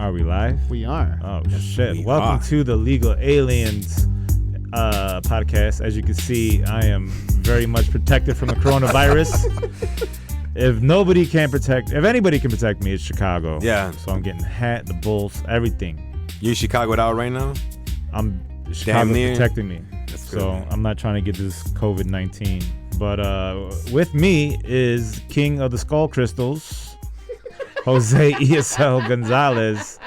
Are we live? We are. Oh, shit. Welcome to the Legal Aliens podcast. As you can see, I am very much protected from the coronavirus. If anybody can protect me, it's Chicago. Yeah. So I'm getting hat, the Bulls, everything. You Chicagoed out right now? Chicago's protecting me. That's so good, I'm not trying to get this COVID-19. But with me is King of the Skull Crystals, Jose ESL Gonzalez.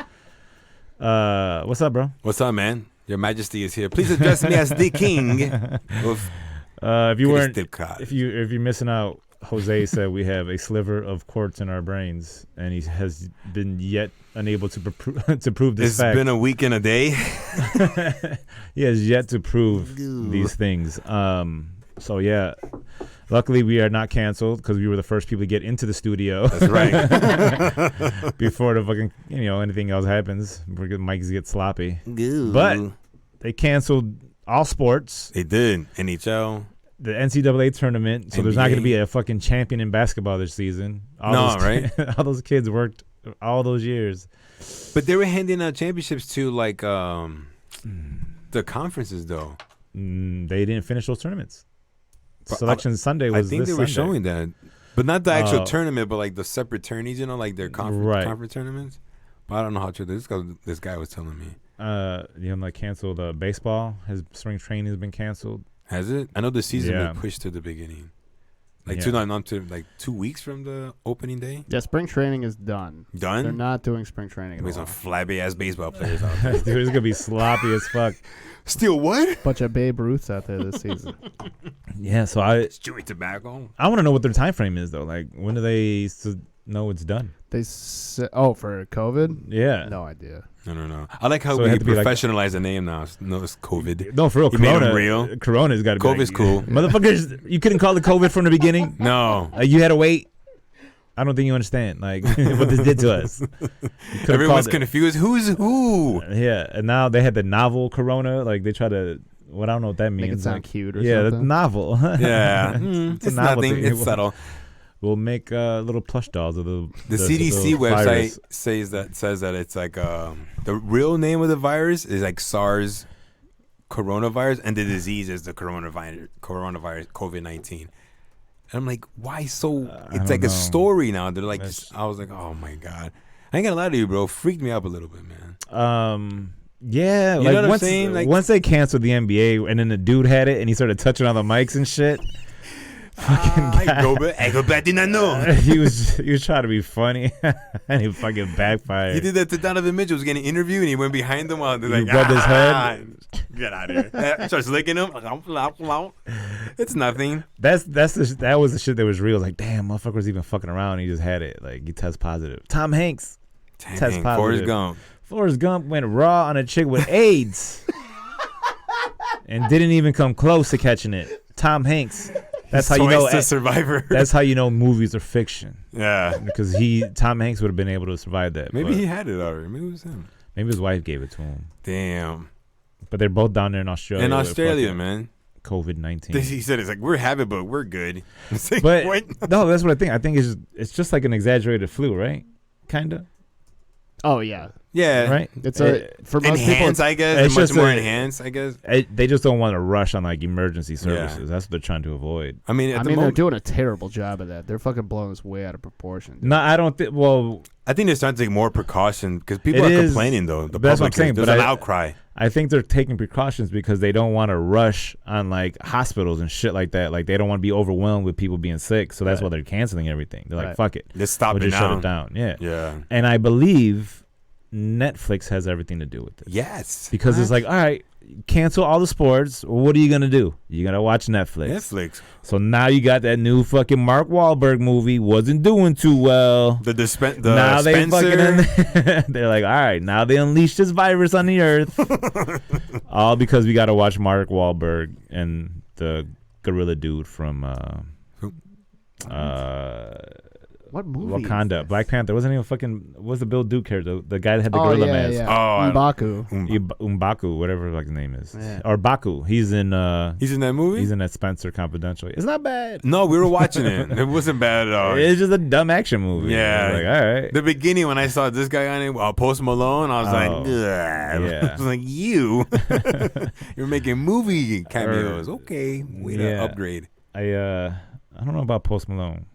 What's up, bro? What's up, man? Your Majesty is here. Please address me as the king. If you're missing out, Jose said we have a sliver of quartz in our brains, and he has been yet unable to prove this fact. It's been a week and a day. He has yet to prove these things. So yeah, luckily we are not canceled because we were the first people to get into the studio. That's right. Before the fucking anything else happens, mics get sloppy. Goo. But they canceled all sports. They did. NHL. The NCAA tournament. So NBA. There's not going to be a fucking champion in basketball this season. Right? All those kids worked all those years. But they were handing out championships to like the conferences though. They didn't finish those tournaments. Selection Sunday was. I think they were showing that, but not the actual tournament, but like the separate tourneys. Like their conference tournaments. But I don't know how true this guy was telling me. Like canceled baseball. His spring training has been canceled. Has it? I know the season was pushed to the beginning. Like 2 weeks from the opening day. Yeah, spring training is done. Done? They're not doing spring training at all. Some flabby ass baseball players out there. Dude, it's gonna be sloppy as fuck. Still what? Bunch of Babe Ruths out there this season. Yeah, so it's chewing tobacco. I want to know what their time frame is though. Like, when do they know it's done? They for COVID? Yeah. No idea. No. I like how we professionalize the name now. No, it's COVID. No, for real. Corona's got to be. COVID's cool. Motherfuckers, you couldn't call it COVID from the beginning? No. You had to wait? I don't think you understand, like, what this did to us. Everyone's confused. Who's who? Yeah, and now they had the novel Corona. Like, they try to, I don't know what that means. Make it sound cute or something. Yeah, the novel. Yeah. It's nothing. It's subtle. We'll make little plush dolls of the CDC website says that it's like the real name of the virus is like SARS coronavirus, and the disease is the coronavirus COVID-19. And I'm like, why so? It's like a story now. They're like, I was like, oh my god, I ain't gonna lie to you, bro. Freaked me up a little bit, man. Yeah, you know what I'm saying? Like, once they canceled the NBA, and then the dude had it, and he started touching on the mics and shit. Fucking guy. I go back in he was trying to be funny, and he fucking backfired. He did that to Donovan Mitchell. Was getting interviewed, and he went behind them while they're like, rubbed his head. Get out of here. Starts licking him. It's nothing. That was the shit that was real. Like, damn, motherfucker was even fucking around. He just had it. Like, he test positive. Tom Hanks test positive. Forrest Gump went raw on a chick with AIDS, and didn't even come close to catching it. Tom Hanks. That's how you know the survivor. That's how you know movies are fiction. Yeah, because Tom Hanks would have been able to survive that. Maybe he had it already. Maybe it was him. Maybe his wife gave it to him. Damn. But they're both down there in Australia. Man. COVID-19. He said it's like we're having, but we're good. Like, but no, that's what I think. I think it's just like an exaggerated flu, right? Kinda. Oh yeah. Yeah, right. It's for most enhanced, people. I guess. It's much more enhanced, I guess. They just don't want to rush on like emergency services. Yeah. That's what they're trying to avoid. I mean, they're doing a terrible job of that. They're fucking blowing this way out of proportion. No, I don't think. Well, I think they're starting to take more precaution because people are complaining though. That's what I'm saying. There's an outcry. I think they're taking precautions because they don't want to rush on like hospitals and shit like that. Like they don't want to be overwhelmed with people being sick. So that's why they're canceling everything. They're like, fuck it. Let's stop it now. Shut it down. Yeah. Yeah. And I believe Netflix has everything to do with it. Yes. Because it's like, all right, cancel all the sports. What are you going to do? You're going to watch Netflix. So now you got that new fucking Mark Wahlberg movie. Wasn't doing too well. Now they're like, all right, now they unleashed this virus on the earth. All because we got to watch Mark Wahlberg and the gorilla dude from What movie? Wakanda. Black Panther. Wasn't even fucking. What's the Bill Duke character? The guy that had the gorilla mask. Yeah. M'Baku. M'Baku, whatever his name is. Yeah. Or Baku. He's in that movie? He's in that Spencer Confidential. It's not bad. No, we were watching it. It wasn't bad at all. It's just a dumb action movie. Yeah. Like, all right. The beginning when I saw this guy on it, Post Malone, I was like, ugh. Yeah. I was like, you're making movie cameos. Okay. Way to upgrade. I don't know about Post Malone.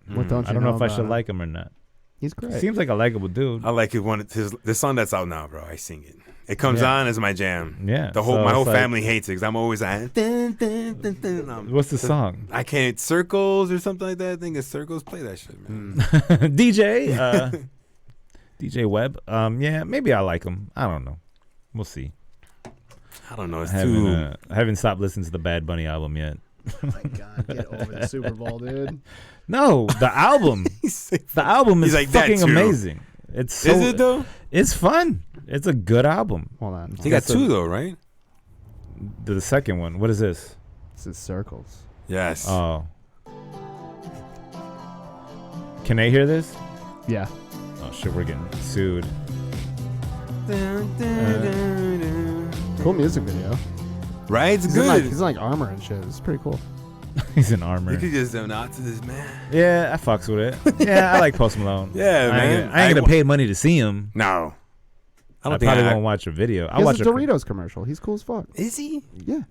What don't you I don't know if I about should him? like him or not. He's great. Seems like a likable dude. I like it when the song that's out now, bro. I sing it. It comes on as my jam. Yeah. My whole family hates it because I'm always like, dun, dun, dun, dun. What's the song? I can't, Circles or something like that. I think it's Circles. Play that shit, man. DJ Webb. Yeah, maybe I like him. I don't know. We'll see. I don't know. I haven't stopped listening to the Bad Bunny album yet. Oh my God, get over the Super Bowl, dude. No, the album. The album is like fucking amazing. Is it though? It's fun. It's a good album. Hold on. He got two though, right? The second one. What is this? This is Circles. Yes. Oh. Can they hear this? Yeah. Oh shit, we're getting sued. Cool music video. Right? It's good. He's in like armor and shit. It's pretty cool. He's in armor. You could just zone out to this man. Yeah, I fucks with it. Yeah, I like Post Malone. Yeah, man. I ain't gonna pay money to see him. No. I probably won't watch a video. I'll watch a Doritos commercial. He's cool as fuck. Is he? Yeah.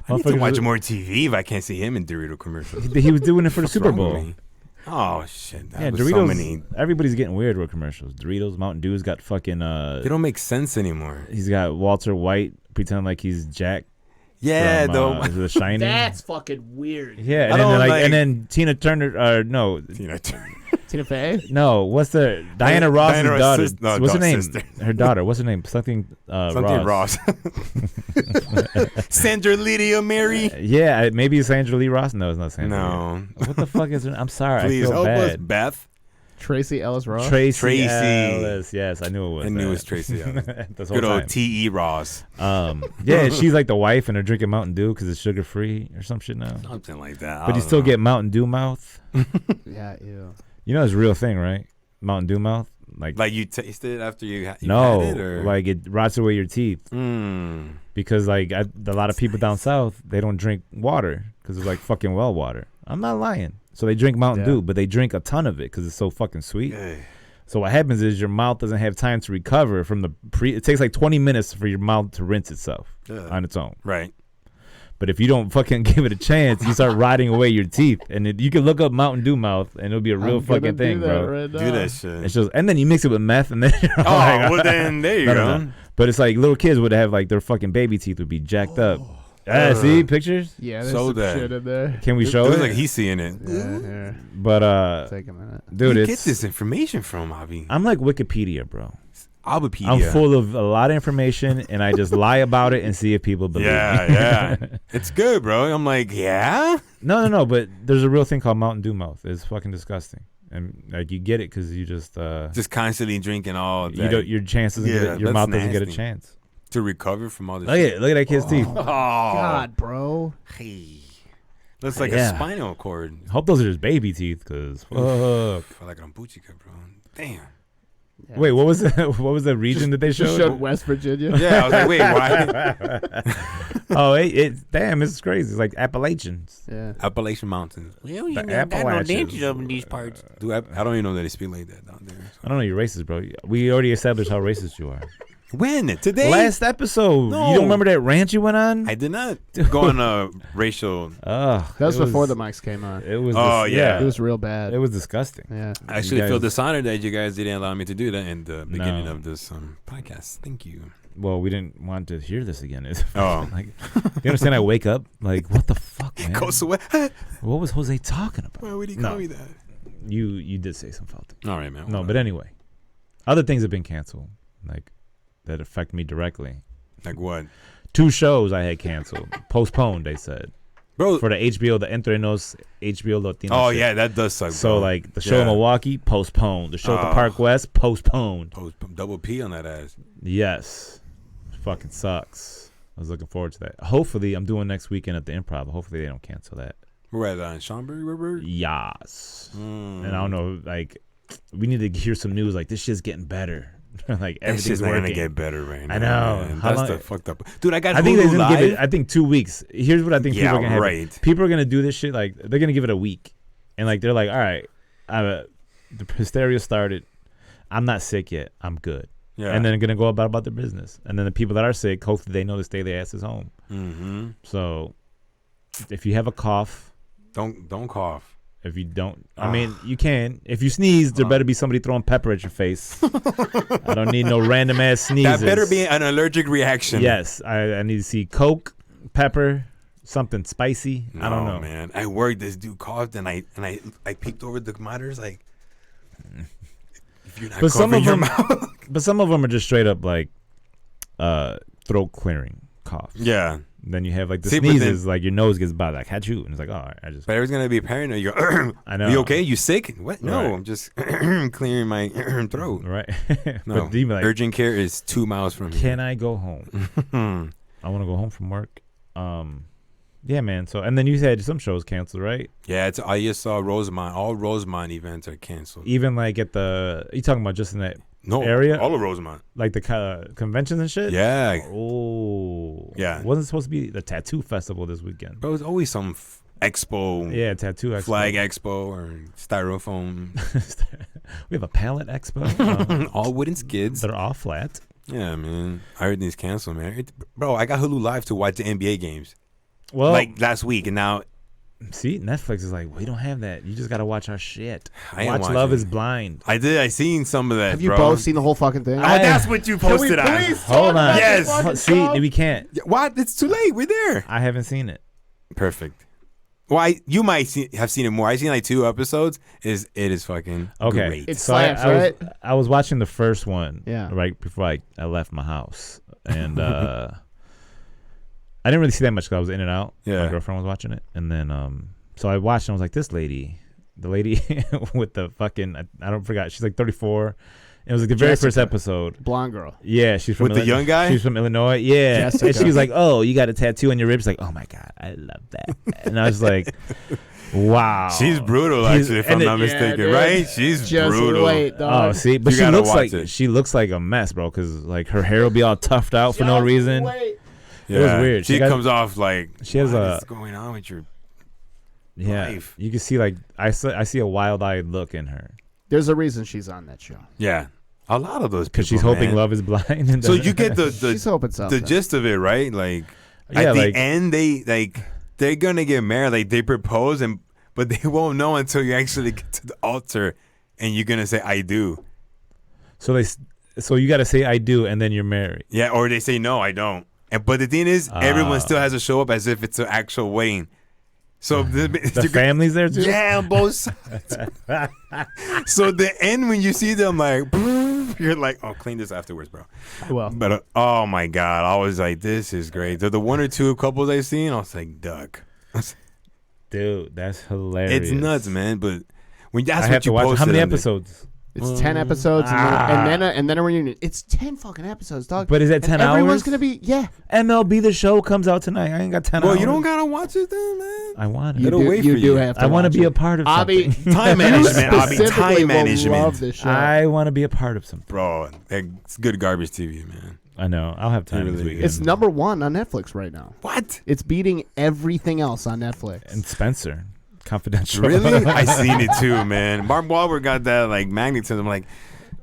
I need to watch more TV if I can't see him in Dorito commercials. He was doing it for the Super Bowl. Oh shit! Yeah, Doritos. Everybody's getting weird with commercials. Doritos, Mountain Dew's got fucking. They don't make sense anymore. He's got Walter White pretending like he's Jack. Yeah, though. The Shining. That's fucking weird. Yeah, and then Tina Turner. No, Tina Turner. Tina Fey. No, what's the Diana Ross's daughter? What's her name? Sister. Her daughter. What's her name? Something Ross. Sandra Lydia Mary. Yeah, maybe it's Sandra Lee Ross. No, it's not Sandra. No. What the fuck is her? I'm sorry. Please I feel help bad. us, Beth. Tracy Ellis Ross. Tracy Ellis. Yes, I knew it was. I knew it was Tracy Ellis. Good old T.E. Ross. Yeah, she's like the wife, and they're drinking Mountain Dew because it's sugar free or some shit now. Something like that. But you still get Mountain Dew mouth. Yeah, ew. You know it's a real thing, right? Mountain Dew mouth. Like you taste it after you had it? Or? Like it rots away your teeth. Because like a lot of people down south, they don't drink water because it's like fucking well water. I'm not lying. So they drink Mountain Dew, but they drink a ton of it because it's so fucking sweet. So what happens is your mouth doesn't have time to recover from it takes like 20 minutes for your mouth to rinse itself on its own. Right. But if you don't fucking give it a chance, you start rotting away your teeth. And you can look up Mountain Dew mouth, and it'll be a real fucking thing, bro. Right do that shit. It's just, and then you mix it with meth, and then well then there you go. No. But it's like little kids would have like their fucking baby teeth would be jacked up. See pictures? Yeah, there's some shit in there. Can we show it? Looks like he's seeing it. Yeah. But take a minute, dude. Where you get this information from, Avi? I'm like Wikipedia, bro. Albupedia. I'm full of a lot of information, and I just lie about it and see if people believe me. Yeah. It's good, bro. I'm like, yeah? No. But there's a real thing called Mountain Dew mouth. It's fucking disgusting. And like you get it because you just constantly drinking all day. Your chances, your mouth doesn't get a chance to recover from all this. Look at that kid's teeth. Oh God, bro. Hey. Looks like a spinal cord. Hope those are just baby teeth, because fuck. I like Rambuchica, bro. Damn. Yeah. Wait, what was the region that they showed? Showed West Virginia. Yeah, I was like, wait, why? Damn, it's crazy. It's like Appalachians. Yeah, Appalachian Mountains. Well, you got no dangers up in these parts. Dude, I don't even know that they speak like that down there. So. I don't know, you're racist, bro. We already established how racist you are. When? Today? Last episode. No. You don't remember that rant you went on? I did not go on a racial. That was before the mics came on. It was. Yeah. It was real bad. It was disgusting. Yeah. I actually feel dishonored that you guys didn't allow me to do that in the beginning of this podcast. Thank you. Well, we didn't want to hear this again. Like, you understand? I wake up like, what the fuck, man? What was Jose talking about? Why would he call me that? You did say some foul things. All right, man. No, but anyway, other things have been canceled, like that affect me directly. Like what? 2 shows I had canceled, postponed. They said, bro, for the HBO, the Entrenos HBO Latino. Oh shit. yeah, that does suck. So bro. Like the show in Milwaukee, postponed. The show at the Park West, postponed. Double P on that ass. Yes, fucking sucks. I was looking forward to that. Hopefully, I'm doing next weekend at the Improv. Hopefully, they don't cancel that. Where at Schaumburg River? Yes. And I don't know, like, we need to hear some news. Like, this shit's getting better. Like, everything's not working. Gonna get better right now. I know. Man. That's the fucked up. Dude, I got. I think Hulu they're gonna Live. give it. I think 2 weeks. Here's what I think people are gonna have. Right. People are gonna do this shit. Like, they're gonna give it a week, and like they're like, all right, the hysteria started. I'm not sick yet. I'm good. Yeah. And then they're gonna go about their business. And then the people that are sick, hopefully they know to stay their asses home. Mm-hmm. So, if you have a cough, don't cough. If you don't, I mean, you can. If you sneeze, there better be somebody throwing pepper at your face. I don't need no random ass sneezes. That better be an allergic reaction. Yes, I need to see Coke, pepper, something spicy. I don't know, man. I worked. This dude coughed, and I peeked over the monitors like. If you're not covering your mouth. But some of them are just straight up like throat clearing coughs. Yeah. Then you have like the sneezes, like your nose gets bad, like had you, and it's like, oh, I just. But everyone's gonna be paranoid. You go, I know. You okay? You sick? What? No, right. I'm just clearing my throat. Right. No. But like, urgent care is 2 miles from here. Can I go home? I want to go home from work. Yeah, man. So and then you said some shows canceled, right? Yeah, I just saw Rosemont. All Rosemont events are canceled. Even like at the, you talking about just in that area? All of Rosemont. Like the conventions and shit? Yeah. Oh. Yeah. Wasn't it supposed to be the tattoo festival this weekend? But it was always some expo. Yeah, tattoo expo. Flag expo or styrofoam. We have a pallet expo. All wooden skids. They're all flat. Yeah, man. Everything's canceled, man. Bro, I got Hulu Live to watch the NBA games. Well, like last week, and now. See, Netflix is like, we don't have that. You just got to watch our shit. Watch Love is Blind. I seen some of that. Have you both seen the whole fucking thing? That's what you posted on. Hold on. Yes. See, we can't. What? It's too late. We're there. I haven't seen it. Perfect. Well, you might have seen it more. I've seen like 2 episodes. It is fucking great. It's slaps, right? I was watching the first one right before I left my house. And I didn't really see that much because I was in and out. Yeah. My girlfriend was watching it. And then, so I watched and I was like, the lady with the fucking, I don't forget, she's like 34. It was like the very first episode. Blonde girl. Yeah, she's from the young guy? She's from Illinois. Yeah. Jessica. And she was like, oh, you got a tattoo on your ribs? Like, oh my God, I love that. And I was like, wow. She's brutal, actually, if I'm not mistaken, right? She's just brutal. Wait, dog. Oh, see, but she looks like a mess, bro, because like her hair will be all tufted out for no reason. Wait. Yeah. It was weird. She comes off like, she has what's going on with your life? You can see like I see a wild-eyed look in her. There's a reason she's on that show. Yeah, a lot of those people, because she's hoping love is blind. And so you get the gist of it, right? Like at the end, they're gonna get married. Like they propose, but they won't know until you actually get to the altar, and you're gonna say I do. So you got to say I do, and then you're married. Yeah, or they say no, I don't. But the thing is, everyone still has to show up as if it's an actual wedding. So the family's there too? Yeah, on both sides. So the end, when you see them, like, you're like, oh, clean this afterwards, bro. Well. But, oh, my God. I was like, this is great. The 1 or 2 couples I've seen, I was like, duck. Dude, that's hilarious. It's nuts, man. But when that's what you posted. How many episodes? It's 10 episodes and then a reunion. It's 10 fucking episodes, dog. But is that 10 hours? Everyone's gonna be MLB The Show comes out tonight. I ain't got 10 hours. Well, you don't gotta watch it then, man. I want it. You do have to. I want to be a part of something. Time management. Time management. Love this show. I want to be a part of something. Bro, it's good garbage TV, man. I know. I'll have time this weekend. It's number 1 on Netflix right now. What? It's beating everything else on Netflix. And Spencer. Confidential. Really? I seen it too, man. Mark Wahlberg got that like magnetism. I'm like,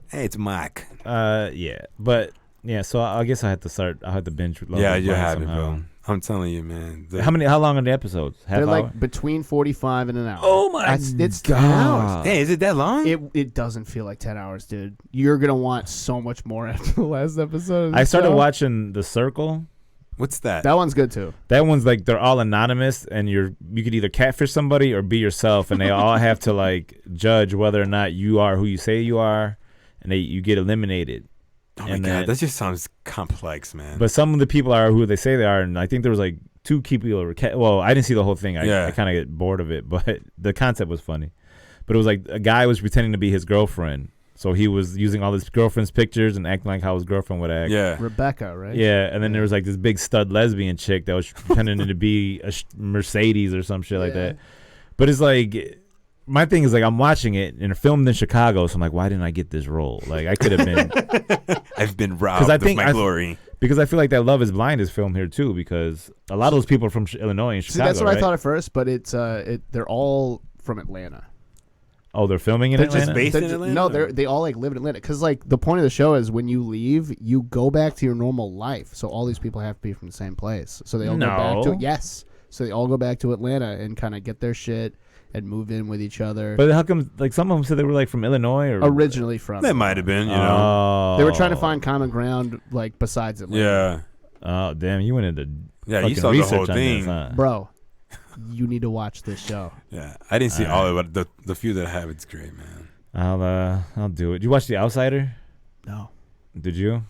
hey, it's Mac. Yeah, but yeah. So I guess I had to start. I had to binge. Yeah, you have it, bro. I'm telling you, man. How long are the episodes? They're like between 45 and an hour. Oh my It's 10 hours. Hey, is it that long? It doesn't feel like 10 hours, dude. You're gonna want so much more after the last episode. I started watching The Circle. What's that? That one's good too. That one's like they're all anonymous, and you could either catfish somebody or be yourself, and they all have to like judge whether or not you are who you say you are, and you get eliminated. Oh my God, that just sounds complex, man. But some of the people are who they say they are, and I think there was like 2 key people. Well, I didn't see the whole thing. I kind of get bored of it, but the concept was funny. But it was like a guy was pretending to be his girlfriend, So he was using all his girlfriend's pictures and acting like how his girlfriend would act. Yeah. Rebecca, right? Yeah, and then there was like this big stud lesbian chick that was pretending to be a Mercedes or some shit like that. But it's like, my thing is like, I'm watching it and filmed in Chicago, so I'm like, why didn't I get this role? Like, I could have been. I've been robbed of my glory. Because I feel like that Love Is Blind is filmed here too, because a lot of those people are from Illinois and Chicago. See, that's what right? I thought at first, but it's they're all from Atlanta. Oh, they're filming in Atlanta? Just based in Atlanta? No, they all like live in Atlanta. Because like the point of the show is when you leave, you go back to your normal life. So all these people have to be from the same place. So they all go back to yes. So they all go back to Atlanta and kind of get their shit and move in with each other. But how come? Like some of them said they were like from Illinois or originally from. That might have been, you know. They were trying to find common ground like besides Atlanta. Yeah. Oh damn! You went into you saw the whole thing, bro. You need to watch this show. Yeah, I didn't see all of it. The few that I have, it's great, man. I'll do it. Did you watch The Outsider? No. Did you?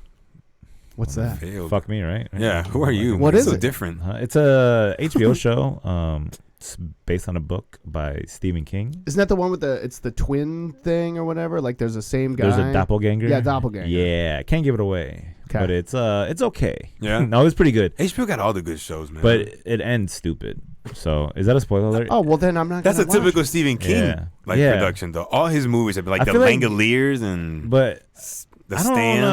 What's that? Fuck me, right? Yeah. Who are you? What is so it? Different. It's a HBO show. It's based on a book by Stephen King. Isn't that the one with the twin thing or whatever? Like there's the same guy. There's a doppelganger. Yeah, doppelganger. Yeah, I can't give it away. Okay. But it's okay. Yeah. No, it's pretty good. HBO got all the good shows, man. But it ends stupid. So is that a spoiler alert? Oh well, then I'm not. That's a gonna typical watch. Stephen King production, though. All his movies have been like The Langoliers and but The Stand.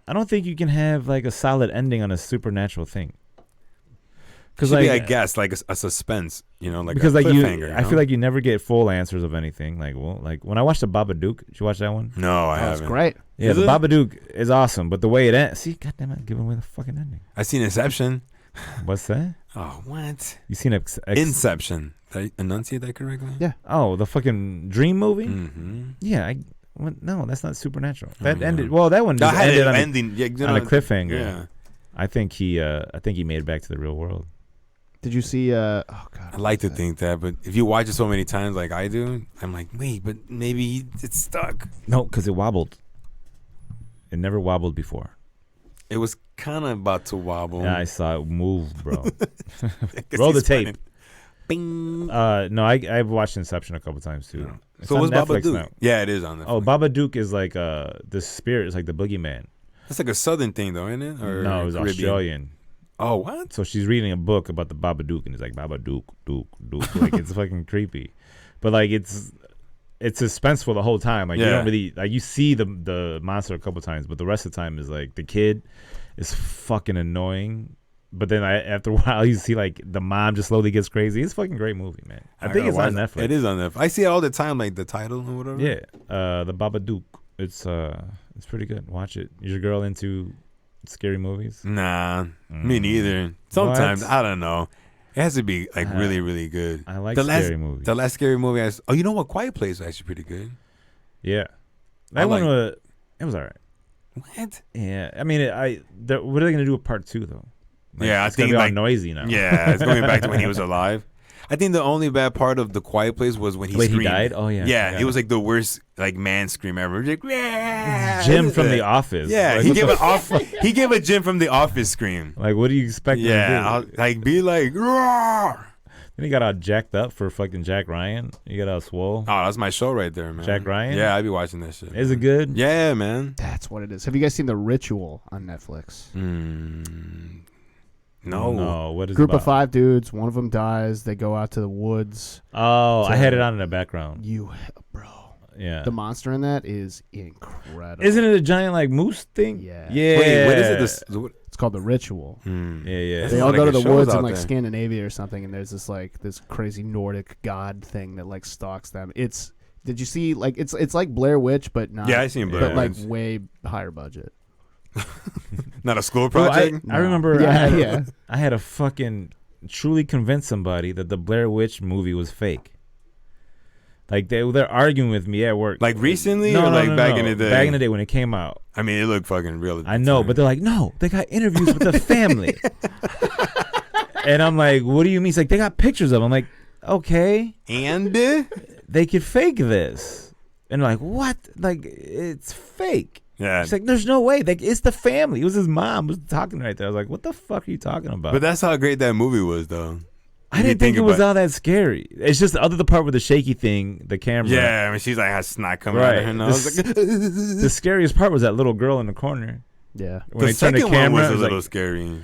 I don't think you can have like a solid ending on a supernatural thing. Because like, I guess like a suspense, you know, like because a like cliffhanger. I feel like you never get full answers of anything. Like when I watched the Babadook, did you watch that one? No, I haven't. That's great. Yeah, the Babadook is awesome, but the way it ends, see, goddamn it, giving away the fucking ending. I seen Inception. What's that? Oh, what? You seen Inception? Did I enunciate that correctly? Yeah. Oh, the fucking dream movie. Mm-hmm. Yeah, no, that's not supernatural. That ended. Well, that one just ended on a cliffhanger. Yeah. I think he made it back to the real world. Did you see? Oh God. I like to think that, but if you watch it so many times like I do, I'm like, wait, but maybe it's stuck. No, because it wobbled. It never wobbled before. It was kind of about to wobble. Yeah, I saw it move, bro. Roll the tape. Funny. Bing. No, I've watched Inception a couple times too. Yeah. So what's Babadook? Now. Yeah, it is on Netflix. Oh, Babadook is like the spirit is like the boogeyman. That's like a southern thing, though, isn't it? Or no, it was Caribbean? Australian. Oh, what? So she's reading a book about the Babadook, and it's like Babadook, Dook. Like it's fucking creepy, but like it's suspenseful the whole time. Like you don't really like you see the monster a couple times, but the rest of the time is like the kid is fucking annoying. But then after a while, you see like the mom just slowly gets crazy. It's a fucking great movie, man. I think it's on Netflix. It is on Netflix. I see it all the time, like the title or whatever. Yeah, the Babadook. It's pretty good. Watch it. Is your girl into scary movies? Nah, me neither. Sometimes I don't know. It has to be like really, really good. I like scary movies. The last scary movie I saw, you know what? Quiet Place was actually pretty good. Yeah, that one was. It was alright. What? Yeah, I mean, what are they gonna do with part 2 though? Like, yeah, I it's think gonna be like all noisy now. Yeah, it's going back to when he was alive. I think the only bad part of the Quiet Place was when he screamed. He died. Oh yeah. Yeah, it was like the worst like man scream ever. Like, Jim from The Office. Yeah, like, he gave a Jim from The Office scream. Like, what do you expect? Yeah, like be like roar. Then he got all jacked up for fucking Jack Ryan. You got all swole. Oh, that's my show right there, man. Jack Ryan. Yeah, I'd be watching that shit. Is it good? Yeah, man. That's what it is. Have you guys seen The Ritual on Netflix? No. What is Group it about? of 5 dudes. One of them dies. They go out to the woods. Oh, I had it on in the background. Bro. Yeah. The monster in that is incredible. Isn't it a giant like moose thing? Yeah. Yeah. Wait, what is it? It's called The Ritual. Yeah. They all go to the woods in like Scandinavia or something, and there's this crazy Nordic god thing that like stalks them. Did you see like it's like Blair Witch, but not. Yeah, I seen Blair But Witch. like way higher budget. Not a school project? I remember Yeah. I had to fucking truly convince somebody that the Blair Witch movie was fake. Like they're arguing with me at work. Like recently no, back in the day? Back in the day when it came out. I mean, it looked fucking real. I know, but they're like, no, they got interviews with the family. And I'm like, what do you mean? It's like, they got pictures of them. I'm like, okay. And? They could fake this. And they're like, what? Like, it's fake. Yeah. She's like, there's no way. Like, it's the family. It was his mom was talking right there. I was like, what the fuck are you talking about? But that's how great that movie was, though. I didn't think it was all that scary. It's just the part with the shaky thing, the camera. Yeah, I mean, she's like has snot coming out of her nose. The scariest part was that little girl in the corner. Yeah. When the second one was a little scary.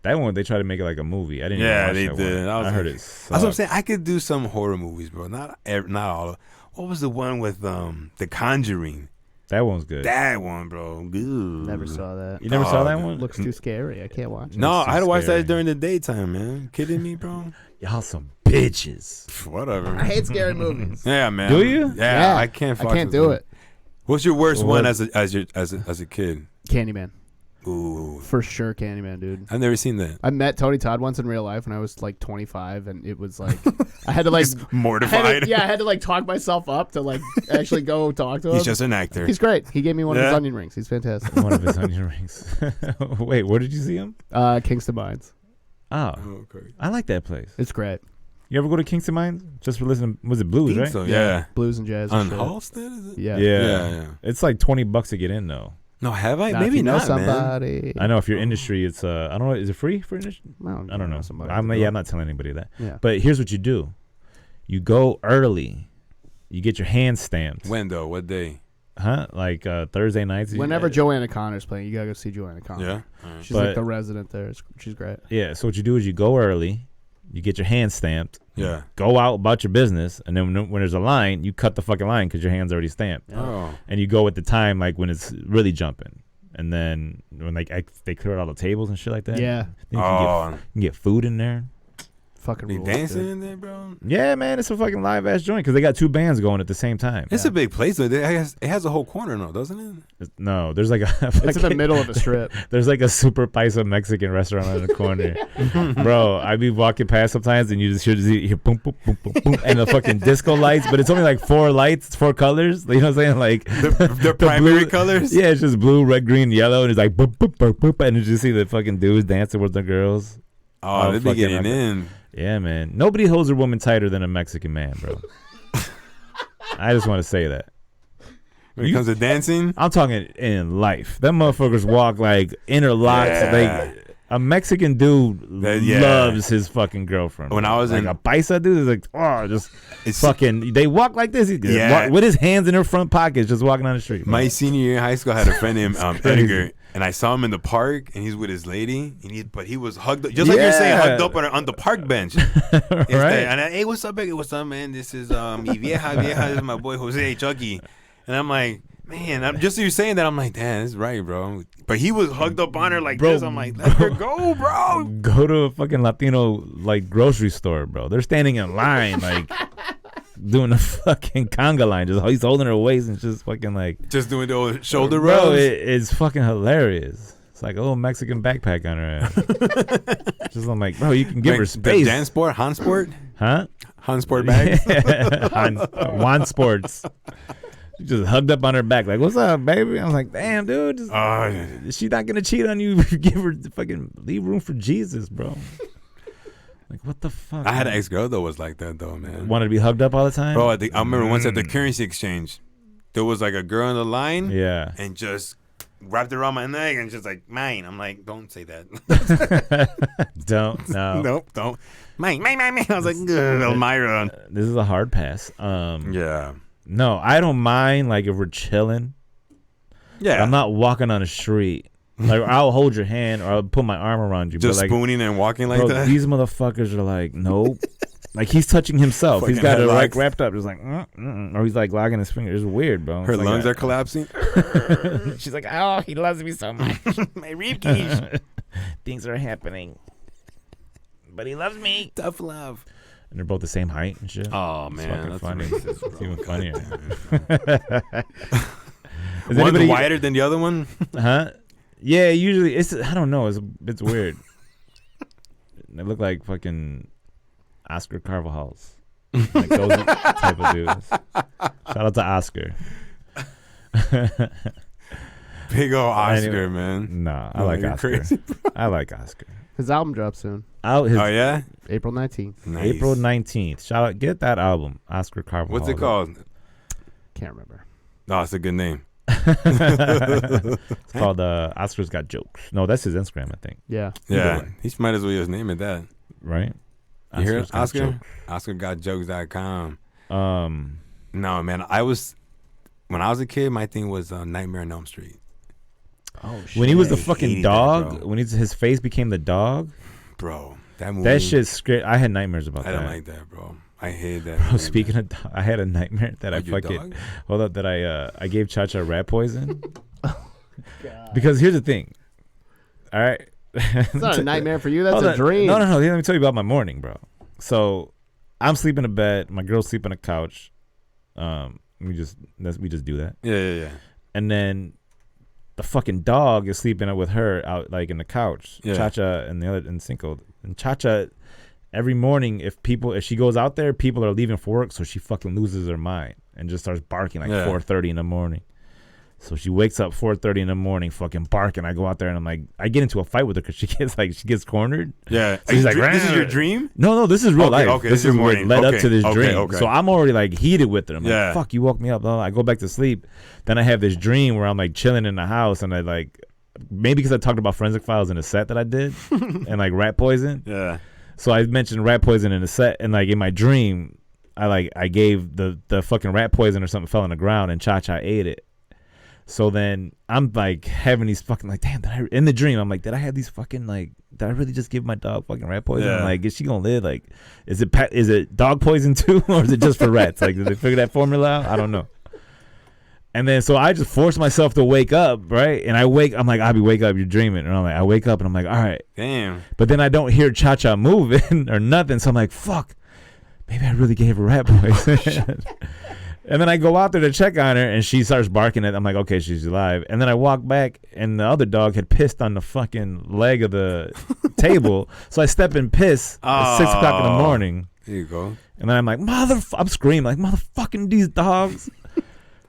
That one, they tried to make it like a movie. I didn't. Yeah, even watch they that did. I heard it. That's what I'm saying. I could do some horror movies, bro. Not all. What was the one with The Conjuring? That one's good. That one, bro. Good. Never saw that. You never saw that one? Looks too scary. I can't watch it. No, I had to watch that during the daytime, man. Kidding me, bro? Y'all some bitches. Whatever. I hate scary movies. Yeah, man. Do you? Yeah, I can't. I can't do it. What's your worst one as a kid? Candyman. Ooh, for sure, Candyman, dude. I've never seen that. I met Tony Todd once in real life when I was like 25, and it was like I had to like mortified. I had to like talk myself up to like actually go talk to him. He's just an actor. He's great. He gave me one of his onion rings. He's fantastic. One of his onion rings. Wait, where did you see him? Kingston Mines. Oh, okay. I like that place. It's great. You ever go to Kingston Mines? Just for listening? Was it blues, right? So, yeah. Blues and jazz. On Halstead, is it? Yeah. It's like $20 to get in though. No, have I? Maybe Maybe you know not, somebody. Man. I know if you're industry, it's I don't know. Is it free for industry? I don't know. Somebody I'm not telling anybody that. Yeah. But here's what you do: you go early. You get your hand stamped. When though? What day? Huh? Like Thursday nights. Whenever Joanna Connor's playing, you gotta go see Joanna Connor. Yeah. She's like the resident there. She's great. Yeah. So what you do is you go early. You get your hand stamped. Yeah. Go out about your business, and then when there's a line, you cut the fucking line because your hand's already stamped. Oh. And you go at the time like when it's really jumping. And then when they clear out all the tables and shit like that. Yeah. You can get food in there. Fucking be rules, dancing dude. in there, bro. Yeah, man, it's a fucking live ass joint because they got two bands going at the same time. It's a big place though. It has a whole corner, though, doesn't it? No, there's like a. It's in the middle of a strip. There's like a super paisa Mexican restaurant on the corner, bro. I be walking past sometimes and you just hear boom, boom, boom, boom, boom, and the fucking disco lights, but it's only like 4 lights, 4 colors. You know what I'm saying? Like the primary blue, colors. Yeah, it's just blue, red, green, yellow, and it's like boop, boop, boop, boop, and you just see the fucking dudes dancing with the girls. Oh, they be getting in. Yeah, man. Nobody holds a woman tighter than a Mexican man, bro. I just want to say that. When it comes to dancing? I'm talking in life. Them motherfuckers walk like interlocks. Yeah. Like a Mexican dude loves his fucking girlfriend. When I was like a paisa dude is like, it's fucking. They walk like this. With his hands in their front pockets, just walking down the street. My senior year in high school, I had a friend named Edgar. And I saw him in the park, and he's with his lady, but he was hugged up, just like you're saying, hugged up on the park bench. Right. And hey, what's up, Edgar? What's up, man? This is mi vieja. This is my boy Jose Chucky. And I'm like, man, I'm just so you're saying that, I'm like, damn, that's right, bro. But he was hugged up on her like this. I'm like, let her go, bro. Go to a fucking Latino like grocery store, bro. They're standing in line like. Doing a fucking conga line, he's holding her waist and just fucking like just doing the old shoulder rubs. Bro, it's fucking hilarious. It's like a little Mexican backpack on her ass. Just I'm like, bro, you can give her space. Jansport, Hansport, huh? Hansport bags, Juan Sports. She just hugged up on her back, like, "What's up, baby?" I was like, "Damn, dude, she's not gonna cheat on you if you give her fucking leave room for Jesus, bro." Like, what the fuck? I had an ex-girl that was like that, though, man. Wanted to be hugged up all the time? Bro, I remember once at the currency exchange, there was like a girl in the line. Yeah. And just wrapped around my neck and just like, mine. I'm like, don't say that. Don't. No. Nope, don't. Mine. I was like, Elmira. This is a hard pass. Yeah. No, I don't mind, like, if we're chilling. Yeah. I'm not walking on the street. Like, I'll hold your hand or I'll put my arm around you. Just but like, spooning and walking like that? These motherfuckers are like, nope. Like, he's touching himself. He's got it like wrapped up. Just like, or he's like locking his fingers. It's weird, bro. Her lungs are collapsing. She's like, oh, he loves me so much. My ribcage. Things are happening. But he loves me. Tough love. And they're both the same height and shit. Oh, man. It's fucking funny. It's even funnier. One's wider than the other one? Huh? Yeah, usually I don't know. It's weird. They look like fucking Oscar Carvajals. Like those type of dudes. Shout out to Oscar. Big old Oscar, anyway, man. Nah, I like Oscar. Crazy, I like Oscar. His album drops soon. Oh, yeah? April 19th. Nice. April 19th. Shout out. Get that album. Oscar Carvajal. What's it called? Can't remember. No, it's a good name. It's called Oscar's Got Jokes. No, that's his Instagram, I think. Yeah. Yeah. He might as well just name it that. Right? You hear Oscar? OscarGotJokes.com. No, man. When I was a kid, my thing was Nightmare on Elm Street. Oh shit! When he was the fucking dog, when his face became the dog, bro. That movie. That shit's scared. I had nightmares about that. I don't like that, bro. I hate that. Bro, speaking of, I had a nightmare that I fucking hold up that I gave Cha-Cha rat poison. Oh, God. Because here's the thing. All right. It's not a nightmare for you. That's a dream. No. Let me tell you about my morning, bro. So I'm sleeping in bed. My girl's sleeping on the couch. We just do that. Yeah. And then the fucking dog is sleeping with her out like in the couch. Yeah. Cha-Cha and Cinco. And Cha-Cha, every morning, if she goes out there, people are leaving for work, so she fucking loses her mind and just starts barking like 4:30 in the morning. So she wakes up 4:30 in the morning, fucking barking. I go out there and I'm like, I get into a fight with her because she gets cornered. Yeah. So she's like, this is your dream? No, this is real life. Okay, this is what led up to this dream. Okay. So I'm already like heated with her. I'm like, fuck, you woke me up. I go back to sleep. Then I have this dream where I'm like chilling in the house and I like, maybe because I talked about Forensic Files in a set that I did and like rat poison. Yeah. So I mentioned rat poison in the set and like in my dream, I gave the fucking rat poison or something fell on the ground and Cha-Cha ate it. So then I'm like having these fucking like, damn, in the dream, I'm like, did I have these fucking like, did I really just give my dog fucking rat poison? Yeah. Like, is she gonna live? Like, is it dog poison too, or is it just for rats? Like, did they figure that formula out? I don't know. And then so I just forced myself to wake up, right? And I'm like, Abby, wake up, you're dreaming. And I'm like, I wake up and I'm like, all right. Damn. But then I don't hear Cha-Cha moving or nothing. So I'm like, fuck, maybe I really gave her rat poison. And then I go out there to check on her, and she starts barking at. I'm like, okay, she's alive. And then I walk back, and the other dog had pissed on the fucking leg of the table. So I step and piss at 6 o'clock in the morning. There you go. And then I'm like, I'm screaming like, motherfucking these dogs.